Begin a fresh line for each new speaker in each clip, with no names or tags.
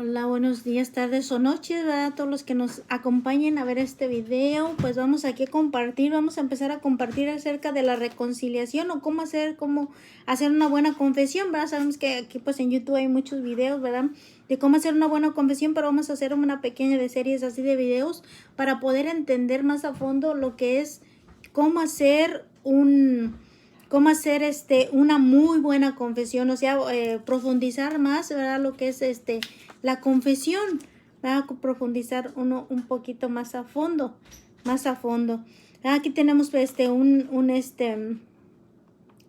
Hola, buenos días, tardes o noches, ¿verdad? Todos los que nos acompañen a ver este video, pues vamos aquí a compartir, vamos a empezar a compartir acerca de la reconciliación o cómo hacer una buena confesión, ¿verdad? Sabemos que aquí pues en YouTube hay muchos videos, ¿verdad? De cómo hacer una buena confesión, pero vamos a hacer una pequeña de series así de videos para poder entender más a fondo lo que es cómo hacer una muy buena confesión, o sea, profundizar más, ¿verdad? Lo que es la confesión, ¿verdad? Profundizar uno un poquito más a fondo, más a fondo. Aquí tenemos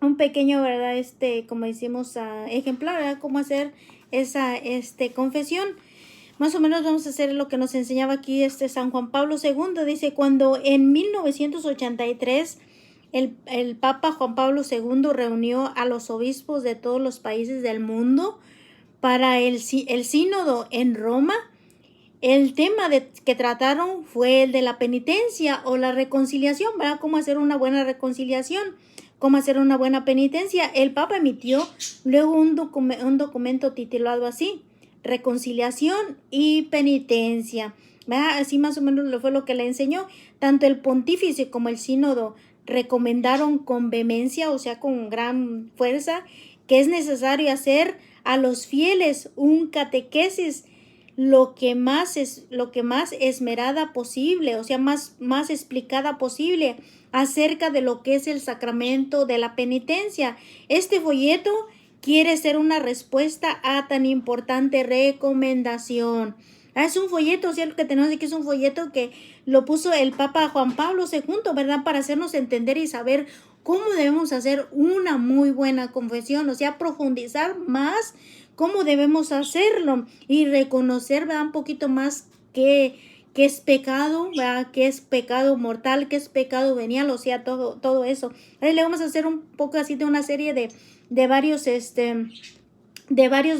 un pequeño, ¿verdad? Como decimos, ejemplar, ¿verdad? Cómo hacer esa confesión. Más o menos vamos a hacer lo que nos enseñaba aquí San Juan Pablo II. Dice, cuando en 1983 el Papa Juan Pablo II reunió a los obispos de todos los países del mundo para el sínodo en Roma, el tema que trataron fue el de la penitencia o la reconciliación, ¿verdad? Cómo hacer una buena reconciliación, cómo hacer una buena penitencia. El Papa emitió luego un documento titulado así, Reconciliación y Penitencia, ¿verdad? Así más o menos fue lo que le enseñó. Tanto el pontífice como el sínodo recomendaron con vehemencia, o sea, con gran fuerza, que es necesario hacer a los fieles un catequesis lo que más esmerada posible, o sea, más explicada posible acerca de lo que es el sacramento de la penitencia. Este folleto quiere ser una respuesta a tan importante recomendación. Es un folleto, o sea, lo que tenemos aquí es un folleto que lo puso el Papa Juan Pablo II, ¿verdad? Para hacernos entender y saber cómo debemos hacer una muy buena confesión, o sea, profundizar más cómo debemos hacerlo y reconocer, ¿verdad? Un poquito más qué es pecado, ¿verdad? Qué es pecado mortal, qué es pecado venial, o sea, todo eso. Ahí le vamos a hacer un poco así de una serie de varios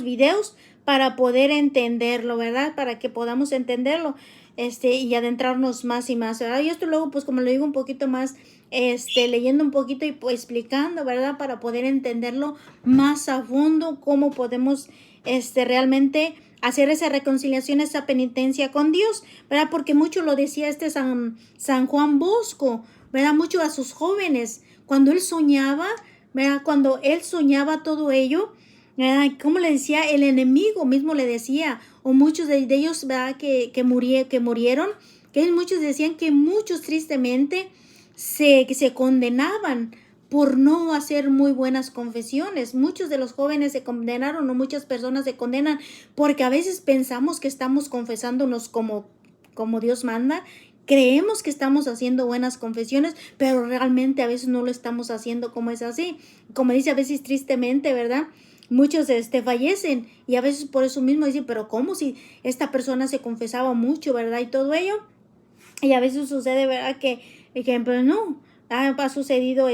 videos para poder entenderlo, ¿verdad? Para que podamos entenderlo, y adentrarnos más y más, ¿verdad? Y esto luego, pues como lo digo un poquito más, leyendo un poquito y pues, explicando, ¿verdad? Para poder entenderlo más a fondo, cómo podemos, realmente hacer esa reconciliación, esa penitencia con Dios, ¿verdad? Porque mucho lo decía San Juan Bosco, ¿verdad? Mucho a sus jóvenes, cuando él soñaba, ¿verdad? Cuando él soñaba todo ello, como le decía, el enemigo mismo le decía, o muchos de ellos, ¿verdad? Que murieron, que muchos decían que muchos tristemente se condenaban por no hacer muy buenas confesiones. Muchos de los jóvenes se condenaron, o muchas personas se condenan porque a veces pensamos que estamos confesándonos como Dios manda. Creemos que estamos haciendo buenas confesiones, pero realmente a veces no lo estamos haciendo como es así. Como dice a veces tristemente, ¿verdad? Muchos fallecen y a veces por eso mismo dicen, pero ¿cómo si esta persona se confesaba mucho, ¿verdad? Y todo ello. Y a veces sucede, ¿verdad? Que pero no, ha sucedido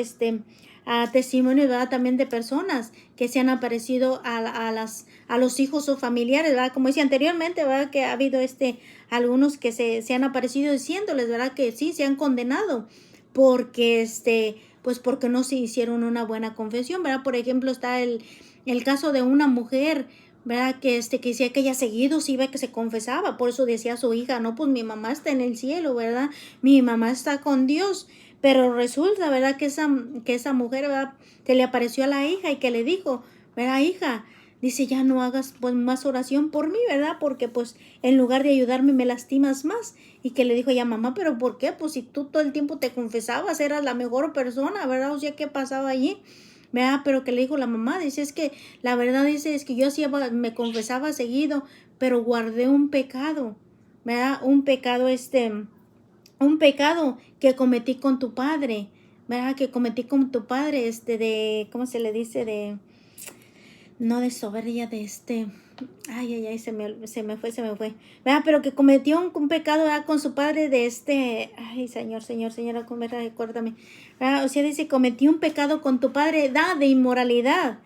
a testimonios, ¿verdad? También de personas que se han aparecido a los hijos o familiares, ¿verdad? Como decía anteriormente, ¿verdad? Que ha habido algunos que se han aparecido diciéndoles, ¿verdad? Que sí, se han condenado porque pues porque no se hicieron una buena confesión, ¿verdad? Por ejemplo, está el caso de una mujer, ¿verdad? Que decía que ella seguido se iba, que se confesaba, por eso decía a su hija, no, pues mi mamá está en el cielo, ¿verdad? Mi mamá está con Dios, pero resulta, ¿verdad? Que esa mujer, ¿verdad? Se le apareció a la hija y que le dijo, ¿verdad, hija? Dice, ya no hagas pues más oración por mí, ¿verdad? Porque pues en lugar de ayudarme me lastimas más. Y que le dijo ella, mamá, ¿pero por qué? Pues si tú todo el tiempo te confesabas, eras la mejor persona, ¿verdad? O sea, ¿qué pasaba allí? ¿Verdad? Pero que le dijo la mamá, dice, es que la verdad dice, es que yo hacía, me confesaba seguido, pero guardé un pecado, ¿verdad? Un pecado que cometí con tu padre, ¿verdad? Que cometí con tu padre, ¿cómo se le dice? No de soberbia, ay, se me fue, ¿verdad? Pero que cometió un pecado, ¿verdad? Con su padre ay, señora, recuérdame, ¿verdad? O sea, dice, cometí un pecado con tu padre, de inmoralidad,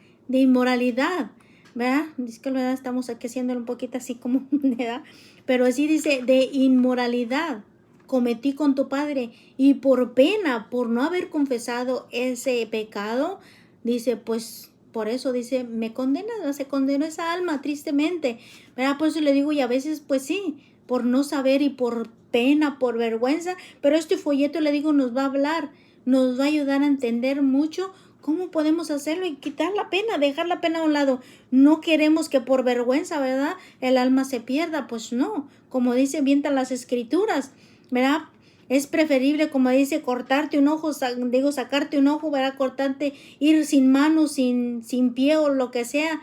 ¿verdad? Dice que, ¿verdad? Estamos aquí haciéndolo un poquito así como, ¿verdad? Pero así dice, de inmoralidad cometí con tu padre, y por pena, por no haber confesado ese pecado, dice, pues por eso dice, me condena, se condenó esa alma tristemente, ¿verdad? Por eso le digo, y a veces pues sí, por no saber y por pena, por vergüenza, pero este folleto le digo nos va a hablar, nos va a ayudar a entender mucho cómo podemos hacerlo y quitar la pena, dejar la pena a un lado. No queremos que por vergüenza, ¿verdad?, el alma se pierda, pues no, como dicen bien las escrituras, ¿verdad? Es preferible, como dice, cortarte un ojo, sacarte un ojo, ¿verdad? Cortarte, ir sin mano, sin pie o lo que sea,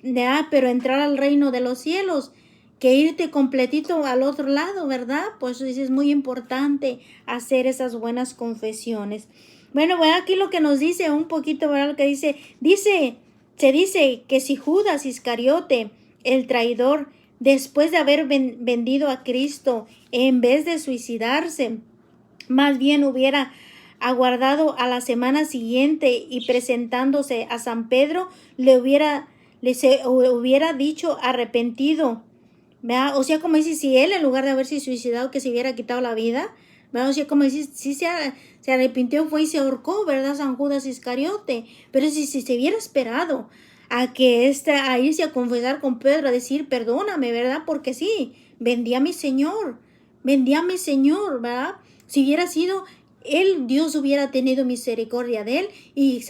¿verdad? Pero entrar al reino de los cielos, que irte completito al otro lado, ¿verdad? Pues es muy importante hacer esas buenas confesiones. Bueno, aquí lo que nos dice un poquito, ¿verdad? Lo que se dice que si Judas Iscariote, el traidor, después de haber vendido a Cristo, en vez de suicidarse, más bien hubiera aguardado a la semana siguiente y presentándose a San Pedro, le hubiera dicho arrepentido, ¿verdad? O sea, como dice, si él en lugar de haberse suicidado, que se hubiera quitado la vida, ¿verdad? O sea, como dice, si se arrepintió, fue y se ahorcó, ¿verdad? San Judas Iscariote. Pero si se hubiera esperado a que a irse a confesar con Pedro, a decir, perdóname, ¿verdad? Porque sí, vendí a mi Señor, ¿verdad? Si hubiera sido él, Dios hubiera tenido misericordia de él y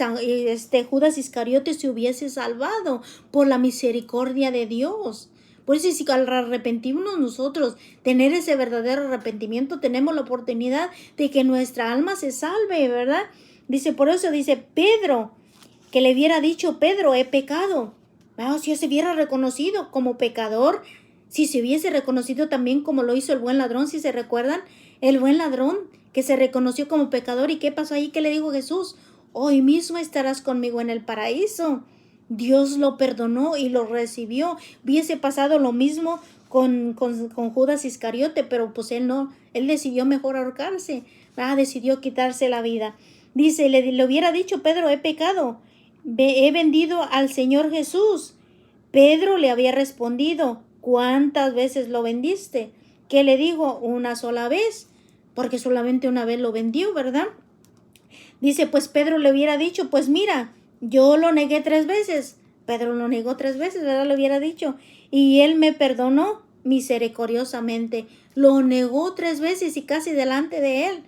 Judas Iscariote se hubiese salvado por la misericordia de Dios. Por eso, si al arrepentirnos nosotros, tener ese verdadero arrepentimiento, tenemos la oportunidad de que nuestra alma se salve, ¿verdad? Dice, por eso dice Pedro, que le hubiera dicho, Pedro, he pecado. ¿Verdad? Si se hubiera reconocido como pecador, si se hubiese reconocido también como lo hizo el buen ladrón, si se recuerdan, el buen ladrón que se reconoció como pecador. ¿Y qué pasó ahí? ¿Qué le dijo Jesús? Hoy mismo estarás conmigo en el paraíso. Dios lo perdonó y lo recibió. Hubiese pasado lo mismo con Judas Iscariote, pero pues él no, él decidió mejor ahorcarse, ¿verdad? Decidió quitarse la vida. Dice, le hubiera dicho, Pedro, he pecado, he vendido al Señor Jesús. Pedro le había respondido, ¿cuántas veces lo vendiste? ¿Qué le dijo? Una sola vez, porque solamente una vez lo vendió, ¿verdad? Dice, pues Pedro le hubiera dicho, pues mira, yo lo negué 3 veces. Pedro lo negó 3 veces, ¿verdad? Le hubiera dicho. Y él me perdonó misericordiosamente. Lo negó 3 veces y casi delante de él.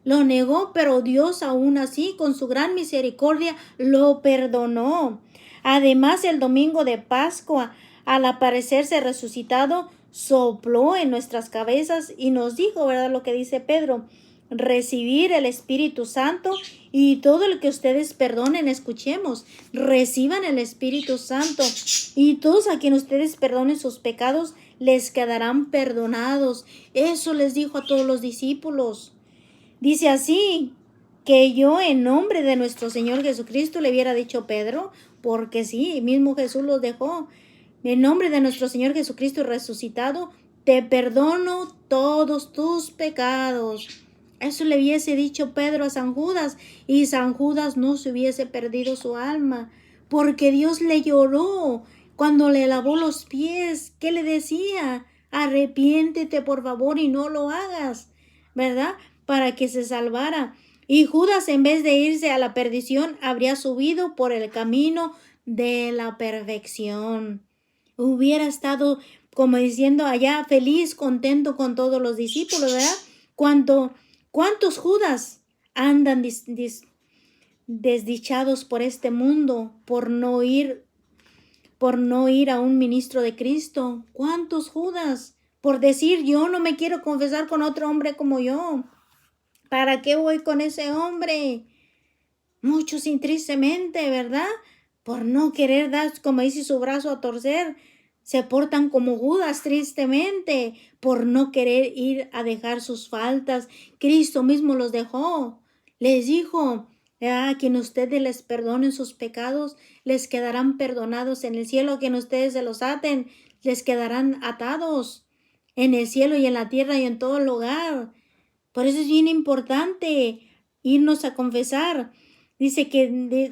Lo negó, pero Dios aún así, con su gran misericordia, lo perdonó. Además, el domingo de Pascua, al aparecerse resucitado, sopló en nuestras cabezas y nos dijo, ¿verdad? Lo que dice Pedro, recibir el Espíritu Santo y todo lo que ustedes perdonen, escuchemos, reciban el Espíritu Santo y todos a quien ustedes perdonen sus pecados les quedarán perdonados. Eso les dijo a todos los discípulos. Dice así, que yo en nombre de nuestro Señor Jesucristo le hubiera dicho Pedro, porque sí, mismo Jesús los dejó. En nombre de nuestro Señor Jesucristo resucitado, te perdono todos tus pecados. Eso le hubiese dicho Pedro a San Judas, y San Judas no se hubiese perdido su alma, porque Dios le lloró cuando le lavó los pies. ¿Qué le decía? Arrepiéntete, por favor, y no lo hagas, ¿verdad? Para que se salvara. Y Judas, en vez de irse a la perdición, habría subido por el camino de la perfección. Hubiera estado, como diciendo allá, feliz, contento con todos los discípulos, ¿verdad? ¿Cuántos Judas andan desdichados por este mundo, por no ir a un ministro de Cristo? ¿Cuántos Judas? Por decir, yo no me quiero confesar con otro hombre como yo. ¿Para qué voy con ese hombre? Muchos tristemente, ¿verdad? Por no querer dar, como dice, su brazo a torcer, se portan como Judas tristemente, por no querer ir a dejar sus faltas. Cristo mismo los dejó. Les dijo, a quien ustedes les perdonen sus pecados, les quedarán perdonados en el cielo. A quien ustedes se los aten, les quedarán atados en el cielo y en la tierra y en todo lugar. Por eso es bien importante irnos a confesar. Dice que,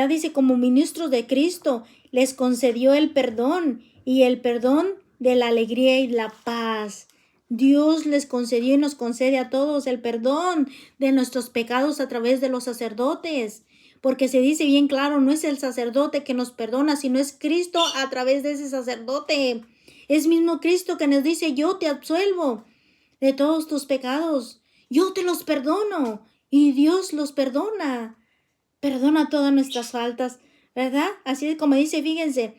dice, como ministros de Cristo, les concedió el perdón y el perdón de la alegría y la paz. Dios les concedió y nos concede a todos el perdón de nuestros pecados a través de los sacerdotes. porque se dice bien claro, no es el sacerdote que nos perdona, sino es Cristo a través de ese sacerdote. Es mismo Cristo que nos dice, yo te absuelvo de todos tus pecados, yo te los perdono y Dios los perdona. Perdona todas nuestras faltas, ¿verdad? Así como dice, fíjense,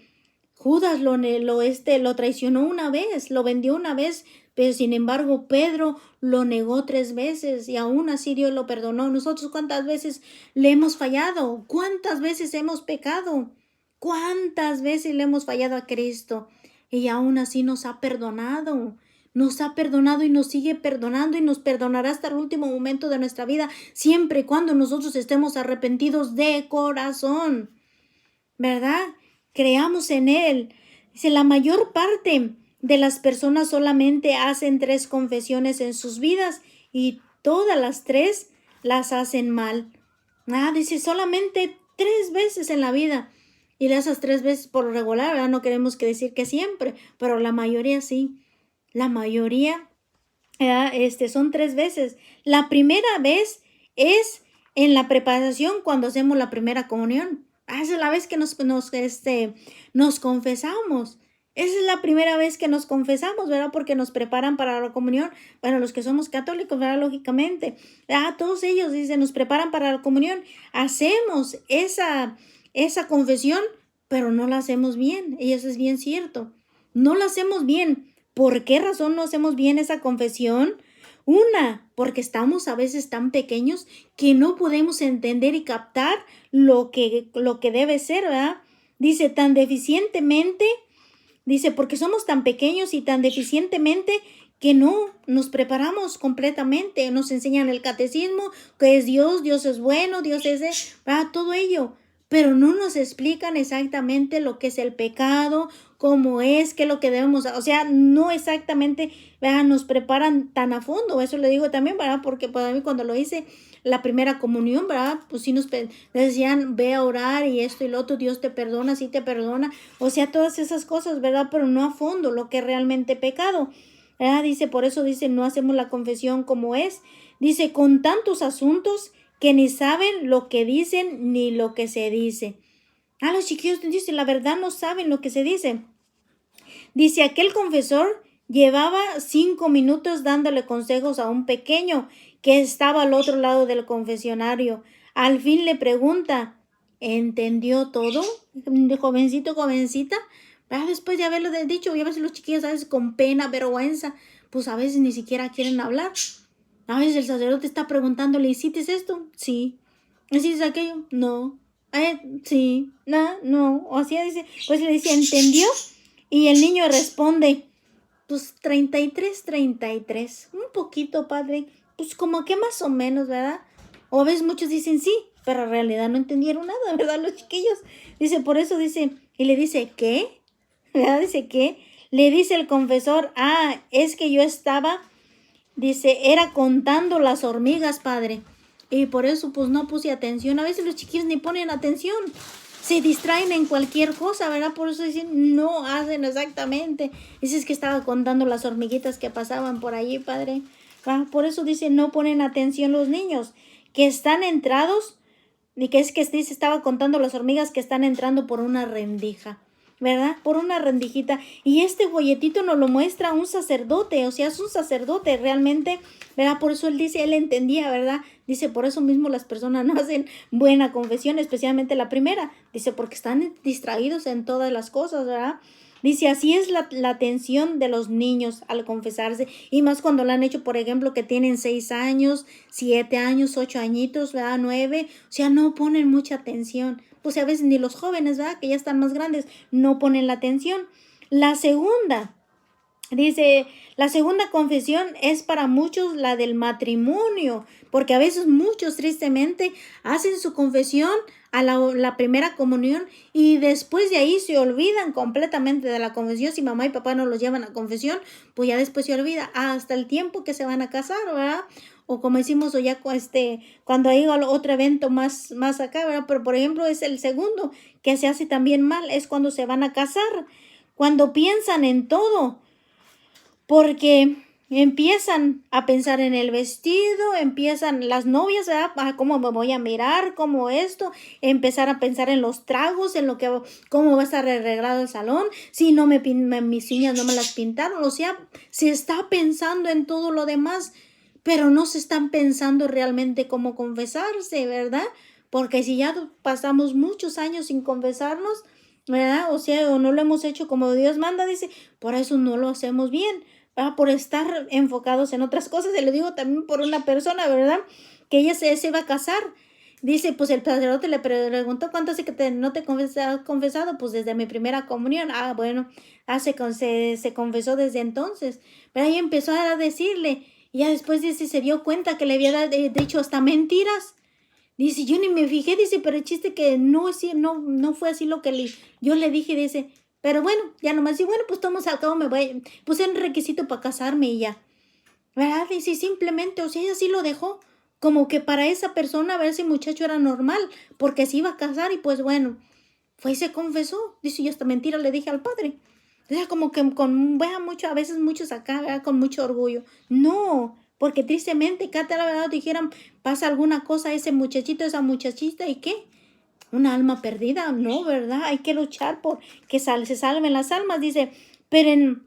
Judas lo traicionó una vez, lo vendió una vez, pero sin embargo Pedro lo negó 3 veces y aún así Dios lo perdonó. Nosotros cuántas veces le hemos fallado, cuántas veces hemos pecado, cuántas veces le hemos fallado a Cristo y aún así nos ha perdonado. Nos ha perdonado y nos sigue perdonando y nos perdonará hasta el último momento de nuestra vida, siempre y cuando nosotros estemos arrepentidos de corazón, ¿verdad? Creamos en Él. Dice, la mayor parte de las personas solamente hacen 3 confesiones en sus vidas y todas las 3 las hacen mal. Dice, solamente 3 veces en la vida. Y de esas 3 veces por lo regular, ¿verdad? No queremos que decir que siempre, pero la mayoría sí. La mayoría son 3 veces. La primera vez es en la preparación cuando hacemos la primera comunión. Esa es la vez que nos confesamos. Esa es la primera vez que nos confesamos, ¿verdad? Porque nos preparan para la comunión. Bueno, los que somos católicos, ¿verdad? Lógicamente. Todos ellos, dice, nos preparan para la comunión. Hacemos esa confesión, pero no la hacemos bien. Y eso es bien cierto. No la hacemos bien. ¿Por qué razón no hacemos bien esa confesión? Una, porque estamos a veces tan pequeños que no podemos entender y captar lo que debe ser, ¿verdad? Dice, tan deficientemente, dice, porque somos tan pequeños y tan deficientemente que no nos preparamos completamente. Nos enseñan el catecismo, que es Dios es bueno, Dios es, ¿verdad? Todo ello. Pero no nos explican exactamente lo que es el pecado, cómo es, qué es lo que debemos, o sea, no exactamente, ¿verdad? Nos preparan tan a fondo, eso le digo también, ¿verdad? Porque para mí cuando lo hice la primera comunión, ¿verdad? Pues sí nos decían, ve a orar y esto y lo otro, Dios te perdona, sí te perdona, o sea, todas esas cosas, ¿verdad? Pero no a fondo, lo que es realmente pecado, ¿verdad? Dice, por eso dice, no hacemos la confesión como es, dice, con tantos asuntos que ni saben lo que dicen ni lo que se dice. Los chiquillos dicen, la verdad no saben lo que se dice. Dice, aquel confesor llevaba 5 minutos dándole consejos a un pequeño que estaba al otro lado del confesionario. Al fin le pregunta, ¿entendió todo? Jovencito, jovencita. Después de haberlo dicho, y a veces los chiquillos a veces con pena, vergüenza, pues a veces ni siquiera quieren hablar. A veces el sacerdote está preguntándole, ¿hiciste esto? Sí. ¿Hiciste aquello? No. Sí. No. O así dice, pues le dice, ¿entendió? Y el niño responde, pues 33. Un poquito, padre. Pues como que más o menos, ¿verdad? O a veces muchos dicen sí, pero en realidad no entendieron nada, ¿verdad? Los chiquillos. Dice, por eso dice, y le dice, ¿qué? ¿Verdad? Dice, ¿qué? Le dice el confesor, es que yo estaba... Dice, era contando las hormigas, padre. Y por eso, pues, no puse atención. A veces los chiquillos ni ponen atención. Se distraen en cualquier cosa, ¿verdad? Por eso dicen, no hacen exactamente. Dice, es que estaba contando las hormiguitas que pasaban por allí, padre. Por eso dice, no ponen atención los niños. Que están entrados, y que dice, estaba contando las hormigas que están entrando por una rendija. ¿Verdad? Por una rendijita. Y este folletito nos lo muestra un sacerdote, o sea, es un sacerdote realmente, ¿verdad? Por eso él dice, él entendía, ¿verdad? Dice, por eso mismo las personas no hacen buena confesión, especialmente la primera. Dice, porque están distraídos en todas las cosas, ¿verdad? Dice, así es la atención de los niños al confesarse, y más cuando lo han hecho, por ejemplo, que tienen 6 años, 7 años, 8 añitos, ¿verdad? 9, o sea, no ponen mucha atención. Pues a veces ni los jóvenes, ¿verdad? Que ya están más grandes, no ponen la atención. La segunda, dice, la segunda confesión es para muchos la del matrimonio, porque a veces muchos tristemente hacen su confesión a la primera comunión y después de ahí se olvidan completamente de la confesión. Si mamá y papá no los llevan a confesión, pues ya después se olvida hasta el tiempo que se van a casar, ¿verdad? O como decimos, o ya cuando hay otro evento más acá, ¿verdad? Pero por ejemplo es el segundo que se hace también mal, es cuando se van a casar, cuando piensan en todo. Porque empiezan a pensar en el vestido, empiezan las novias, ¿verdad? Ah, ¿cómo me voy a mirar? ¿Cómo esto? Empezar a pensar en los tragos, en lo que, cómo va a estar arreglado el salón, si no mis uñas no me las pintaron, o sea, se está pensando en todo lo demás, pero no se están pensando realmente cómo confesarse, ¿verdad? Porque si ya pasamos muchos años sin confesarnos, ¿verdad? O sea, o no lo hemos hecho como Dios manda, dice, por eso no lo hacemos bien. Por estar enfocados en otras cosas. Se lo digo también por una persona, ¿verdad? Que ella se va a casar. Dice, pues el sacerdote le preguntó, ¿cuánto hace que no te has confesado? Pues desde mi primera comunión. Ah, bueno, se confesó desde entonces. Pero ahí empezó a decirle, y ya después dice, se dio cuenta que le había dicho hasta mentiras. Dice, yo ni me fijé, dice, pero el chiste que no fue así lo que yo le dije, dice, pero bueno, ya nomás, y bueno, pues todos al cabo me voy, puse un requisito para casarme y ya, ¿verdad? Dice, simplemente, o sea, ella sí lo dejó, como que para esa persona, a ver si el muchacho era normal, porque se iba a casar y pues bueno, fue y se confesó, dice, yo hasta mentira le dije al padre. O sea, como que vea mucho, a veces muchos acá, ¿verdad? Con mucho orgullo. No, porque tristemente, cada la verdad dijeran, pasa alguna cosa a ese muchachito, esa muchachita, ¿y qué? Una alma perdida, no, ¿verdad? Hay que luchar por que se salven las almas, dice, pero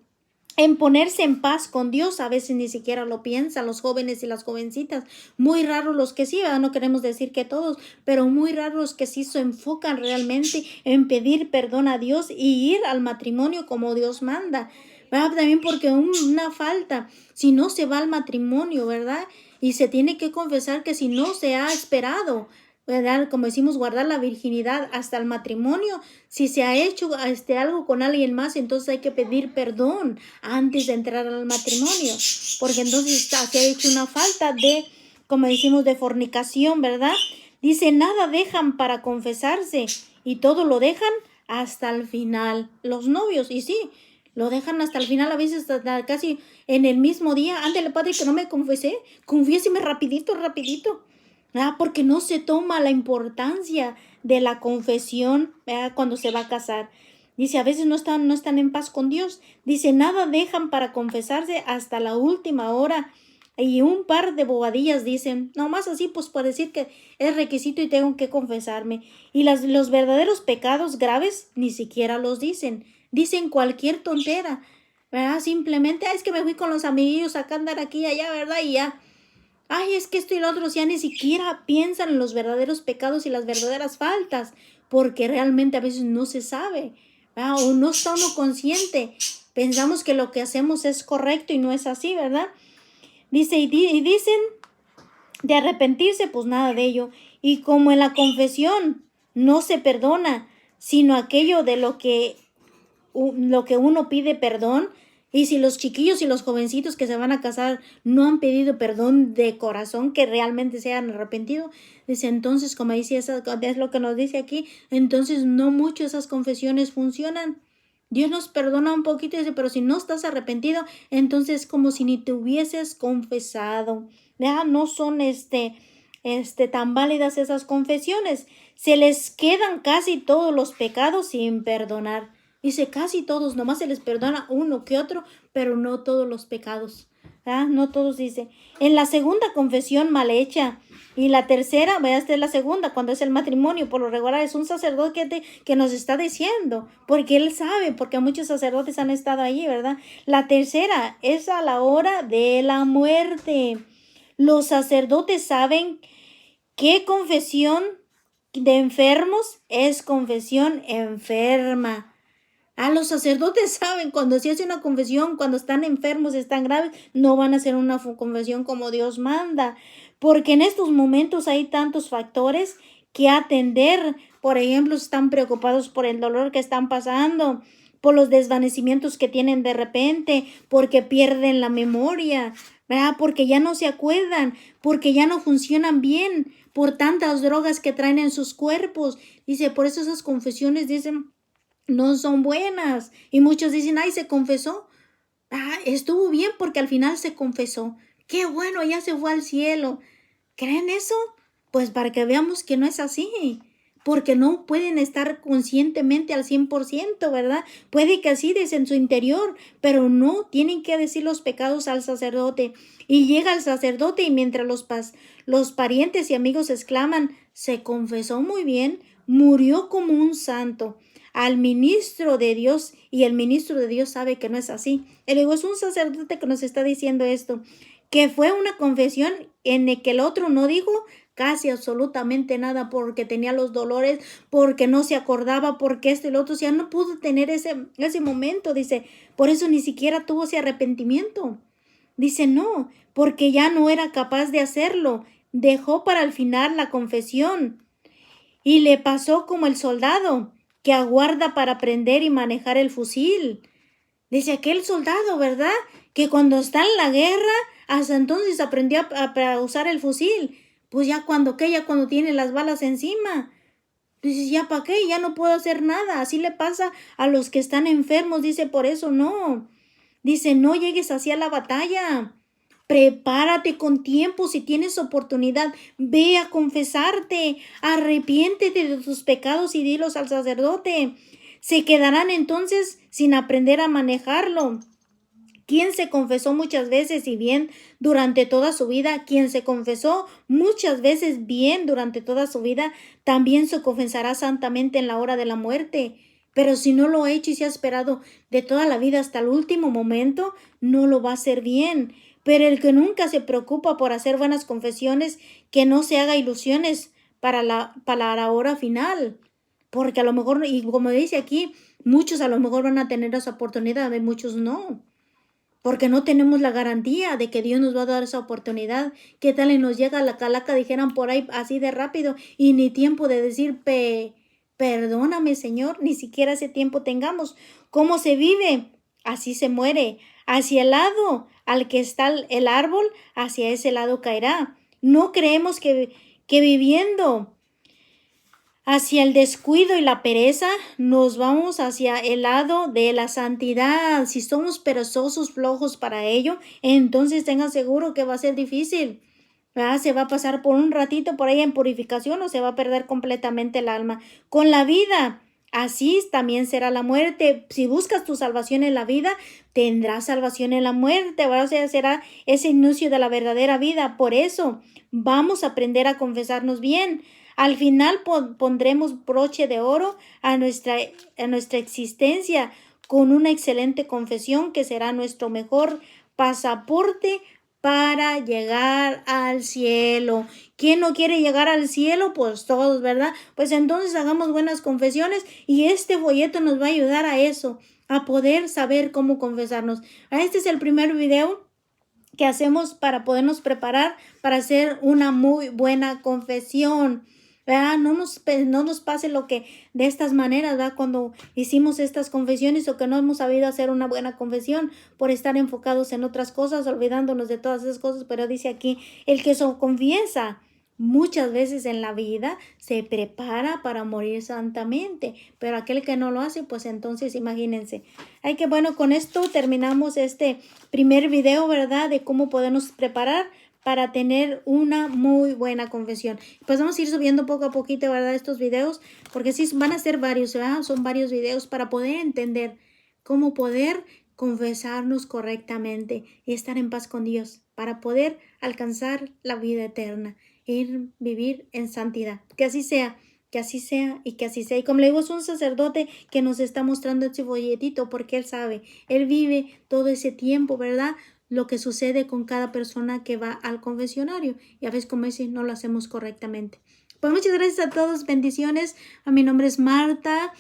en ponerse en paz con Dios, a veces ni siquiera lo piensan los jóvenes y las jovencitas. Muy raros los que sí, ¿verdad? No queremos decir que todos, pero muy raros los que sí se enfocan realmente en pedir perdón a Dios y ir al matrimonio como Dios manda. ¿Verdad? También porque una falta, si no se va al matrimonio, ¿verdad? Y se tiene que confesar que si no se ha esperado, ¿verdad? Como decimos, guardar la virginidad hasta el matrimonio. Si se ha hecho algo con alguien más, entonces hay que pedir perdón antes de entrar al matrimonio, porque entonces se ha hecho una falta de, como decimos, de fornicación, ¿verdad? Dice, nada dejan para confesarse y todo lo dejan hasta el final. Los novios, y sí, lo dejan hasta el final, a veces hasta casi en el mismo día. Ándale, padre, que no me confesé, confiéseme rapidito, rapidito. Porque no se toma la importancia de la confesión, ¿verdad? Cuando se va a casar. Dice, a veces no están en paz con Dios. Dice, nada dejan para confesarse hasta la última hora. Y un par de bobadillas dicen, nomás así, pues para decir que es requisito y tengo que confesarme. Y los verdaderos pecados graves ni siquiera los dicen. Dicen cualquier tontera, ¿verdad? Simplemente, es que me fui con los amiguillos a andar aquí y allá, ¿verdad? Y ya. Ay, es que esto y lo otro, ya ni siquiera piensan en los verdaderos pecados y las verdaderas faltas, porque realmente a veces no se sabe, ¿verdad? O no está uno consciente. Pensamos que lo que hacemos es correcto y no es así, ¿verdad? Dice, y dicen de arrepentirse, pues nada de ello. Y como en la confesión no se perdona, sino aquello de lo que uno pide perdón. Y si los chiquillos y los jovencitos que se van a casar no han pedido perdón de corazón, que realmente se han arrepentido, dice, entonces, como dice, es lo que nos dice aquí, entonces no mucho esas confesiones funcionan. Dios nos perdona un poquito, dice, pero si no estás arrepentido, entonces como si ni te hubieses confesado. Ya no son tan válidas esas confesiones. Se les quedan casi todos los pecados sin perdonar. Dice, casi todos, nomás se les perdona uno que otro, pero no todos los pecados. No todos, dice. En la segunda confesión mal hecha. Y la tercera, esta es la segunda, cuando es el matrimonio, por lo regular es un sacerdote que nos está diciendo, porque él sabe, porque muchos sacerdotes han estado allí, ¿verdad? La tercera es a la hora de la muerte. Los sacerdotes saben qué confesión de enfermos es confesión enferma. Los sacerdotes saben cuando se hace una confesión, cuando están enfermos, están graves, no van a hacer una confesión como Dios manda, porque en estos momentos hay tantos factores que atender. Por ejemplo, están preocupados por el dolor que están pasando, por los desvanecimientos que tienen de repente, porque pierden la memoria, ¿verdad? Porque ya no se acuerdan, porque ya no funcionan bien, por tantas drogas que traen en sus cuerpos. Dice, por eso esas confesiones dicen no son buenas. Y muchos dicen, ay, se confesó. Estuvo bien porque al final se confesó. Qué bueno, ya se fue al cielo. ¿Creen eso? Pues para que veamos que no es así. porque no pueden estar conscientemente al 100%, ¿verdad? Puede que así en su interior, pero no, tienen que decir los pecados al sacerdote. Y llega el sacerdote y mientras los parientes y amigos exclaman, se confesó muy bien, murió como un santo. Al ministro de Dios, y el ministro de Dios sabe que no es así. El ego es un sacerdote que nos está diciendo esto, que fue una confesión en el que el otro no dijo casi absolutamente nada porque tenía los dolores, porque no se acordaba, porque esto y lo otro, ya no pudo tener ese momento, dice, por eso ni siquiera tuvo ese arrepentimiento. Dice, no, porque ya no era capaz de hacerlo, dejó para el final la confesión y le pasó como el soldado que aguarda para prender y manejar el fusil. Dice aquel soldado, ¿verdad? Que cuando está en la guerra, hasta entonces aprendió a usar el fusil. Pues ya cuando tiene las balas encima. Dices, ¿ya para qué? Ya no puedo hacer nada. Así le pasa a los que están enfermos. Dice, por eso no. Dice, no llegues hacia la batalla. Prepárate con tiempo si tienes oportunidad. Ve a confesarte. Arrepiéntete de tus pecados y dilos al sacerdote. Se quedarán entonces sin aprender a manejarlo. Quien se confesó muchas veces y bien durante toda su vida, quien se confesó muchas veces bien durante toda su vida, también se confesará santamente en la hora de la muerte. Pero si no lo ha hecho y se ha esperado de toda la vida hasta el último momento, no lo va a hacer bien. Pero el que nunca se preocupa por hacer buenas confesiones, que no se haga ilusiones para la hora final. Porque a lo mejor, y como dice aquí, muchos a lo mejor van a tener esa oportunidad, y muchos no. Porque no tenemos la garantía de que Dios nos va a dar esa oportunidad. ¿Qué tal y nos llega la calaca, dijeran por ahí así de rápido y ni tiempo de decir, perdóname Señor, ni siquiera ese tiempo tengamos? ¿Cómo se vive? Así se muere. Hacia el lado al que está el árbol, hacia ese lado caerá. No creemos que viviendo hacia el descuido y la pereza, nos vamos hacia el lado de la santidad. Si somos perezosos, flojos para ello, entonces tengan seguro que va a ser difícil. ¿Verdad? Se va a pasar por un ratito por ahí en purificación o se va a perder completamente el alma. Con la vida, así también será la muerte. Si buscas tu salvación en la vida, tendrás salvación en la muerte. ¿Verdad? O sea, será ese inicio de la verdadera vida. Por eso, vamos a aprender a confesarnos bien. Al final pondremos broche de oro a nuestra existencia con una excelente confesión que será nuestro mejor pasaporte para llegar al cielo. ¿Quién no quiere llegar al cielo? Pues todos, ¿verdad? Pues entonces hagamos buenas confesiones y este folleto nos va a ayudar a eso, a poder saber cómo confesarnos. Este es el primer video que hacemos para podernos preparar para hacer una muy buena confesión. ¿Verdad? No nos pase lo que de estas maneras, ¿verdad? Cuando hicimos estas confesiones o que no hemos sabido hacer una buena confesión por estar enfocados en otras cosas, olvidándonos de todas esas cosas. Pero dice aquí, el que se confiesa muchas veces en la vida se prepara para morir santamente, pero aquel que no lo hace, pues entonces imagínense. Ay, que bueno, con esto terminamos este primer video, ¿verdad? De cómo podernos preparar para tener una muy buena confesión. Pues vamos a ir subiendo poco a poquito, ¿verdad? Estos videos, porque sí van a ser varios, ¿verdad? Son varios videos para poder entender cómo poder confesarnos correctamente y estar en paz con Dios, para poder alcanzar la vida eterna, vivir en santidad. Que así sea. Que así sea y que así sea. Y como le digo, es un sacerdote que nos está mostrando este folletito porque él sabe, él vive todo ese tiempo, ¿verdad? Lo que sucede con cada persona que va al confesionario. Y a veces, como dice, no lo hacemos correctamente. Pues muchas gracias a todos, bendiciones. A mi nombre es Marta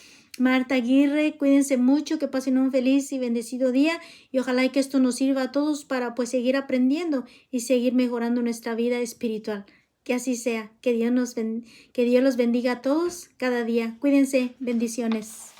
Aguirre. Cuídense mucho, que pasen un feliz y bendecido día. Y ojalá que esto nos sirva a todos para pues seguir aprendiendo y seguir mejorando nuestra vida espiritual. Que así sea. Que Dios los bendiga a todos cada día. Cuídense. Bendiciones.